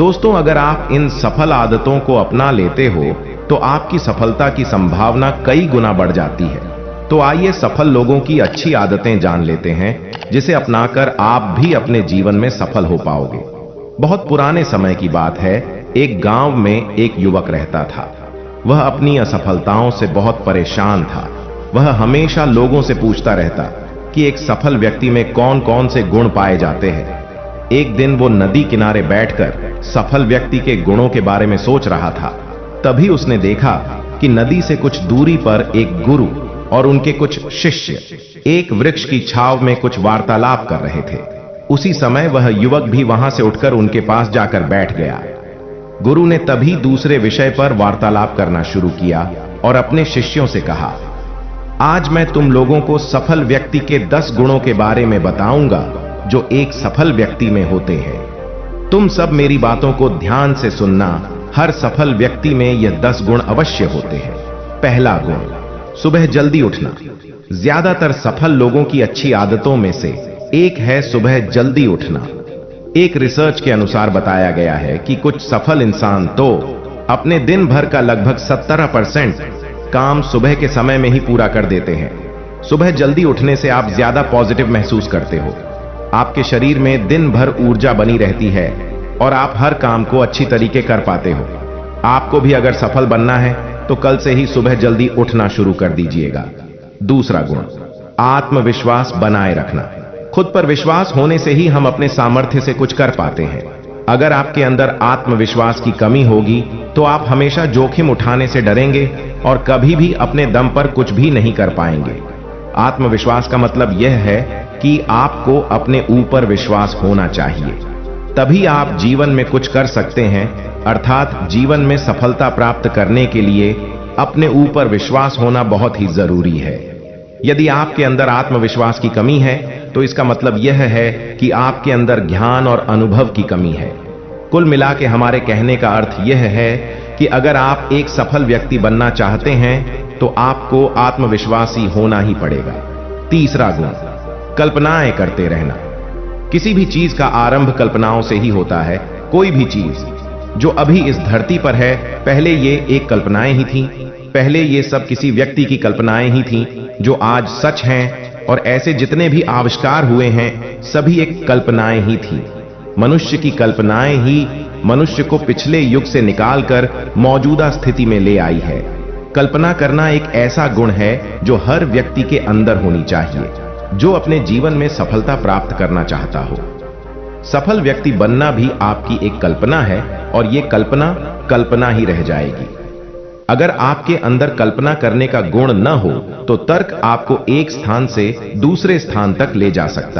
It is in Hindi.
दोस्तों, अगर आप इन सफल आदतों को अपना लेते हो तो आपकी सफलता की संभावना कई गुना बढ़ जाती है। तो आइए सफल लोगों की अच्छी आदतें जान लेते हैं, जिसे अपनाकर आप भी अपने जीवन में सफल हो पाओगे। बहुत पुराने समय की बात है, एक गांव में एक युवक रहता था। वह अपनी असफलताओं से बहुत परेशान था। वह हमेशा लोगों से पूछता रहता कि एक सफल व्यक्ति में कौन कौन से गुण पाए जाते हैं। एक दिन वो नदी किनारे बैठकर सफल व्यक्ति के गुणों के बारे में सोच रहा था। तभी उसने देखा कि नदी से कुछ दूरी पर एक गुरु और उनके कुछ शिष्य एक वृक्ष की छांव में कुछ वार्तालाप कर रहे थे। उसी समय वह युवक भी वहां से उठकर उनके पास जाकर बैठ गया। गुरु ने तभी दूसरे विषय पर वार्तालाप करना शुरू किया और अपने शिष्यों से कहा, आज मैं तुम लोगों को सफल व्यक्ति के 10 गुणों के बारे में बताऊंगा जो एक सफल व्यक्ति में होते हैं। तुम सब मेरी बातों को ध्यान से सुनना। हर सफल व्यक्ति में यह 10 गुण अवश्य होते हैं। पहला गुण, सुबह जल्दी उठना। ज्यादातर सफल लोगों की अच्छी आदतों में से एक है सुबह जल्दी उठना। एक रिसर्च के अनुसार बताया गया है कि कुछ सफल इंसान तो अपने दिन भर का लगभग 17% काम सुबह के समय में ही पूरा कर देते हैं। सुबह जल्दी उठने से आप ज्यादा पॉजिटिव महसूस करते हो। आपके शरीर में दिन भर ऊर्जा बनी रहती है और आप हर काम को अच्छी तरीके कर पाते हो। आपको भी अगर सफल बनना है तो कल से ही सुबह जल्दी उठना शुरू कर दीजिएगा। दूसरा गुण, आत्मविश्वास बनाए रखना। खुद पर विश्वास होने से ही हम अपने सामर्थ्य से कुछ कर पाते हैं। अगर आपके अंदर आत्मविश्वास की कमी होगी तो आप हमेशा जोखिम उठाने से डरेंगे और कभी भी अपने दम पर कुछ भी नहीं कर पाएंगे। आत्मविश्वास का मतलब यह है कि आपको अपने ऊपर विश्वास होना चाहिए, तभी आप जीवन में कुछ कर सकते हैं। अर्थात जीवन में सफलता प्राप्त करने के लिए अपने ऊपर विश्वास होना बहुत ही जरूरी है। यदि आपके अंदर आत्मविश्वास की कमी है तो इसका मतलब यह है कि आपके अंदर ज्ञान और अनुभव की कमी है। कुल मिला के हमारे कहने का अर्थ यह है कि अगर आप एक सफल व्यक्ति बनना चाहते हैं तो आपको आत्मविश्वासी होना ही पड़ेगा। तीसरा गुण, कल्पनाएं करते रहना। किसी भी चीज का आरंभ कल्पनाओं से ही होता है। कोई भी चीज जो अभी इस धरती पर है, पहले ये एक कल्पनाएं ही थी। पहले ये सब किसी व्यक्ति की कल्पनाएं ही थी जो आज सच हैं, और ऐसे जितने भी आविष्कार हुए हैं सभी एक कल्पनाएं ही थी। मनुष्य की कल्पनाएं ही मनुष्य को पिछले युग से निकालकर मौजूदा स्थिति में ले आई है। कल्पना करना एक ऐसा गुण है जो हर व्यक्ति के अंदर होनी चाहिए, जो अपने जीवन में सफलता प्राप्त करना चाहता हो। सफल व्यक्ति बनना भी आपकी एक कल्पना है और ये कल्पना कल्पना ही रह जाएगी। अगर आपके अंदर कल्पना करने का गुण न हो तो तर्क आपको एक स्थान से दूसरे स्थान तक ले जा सकता है।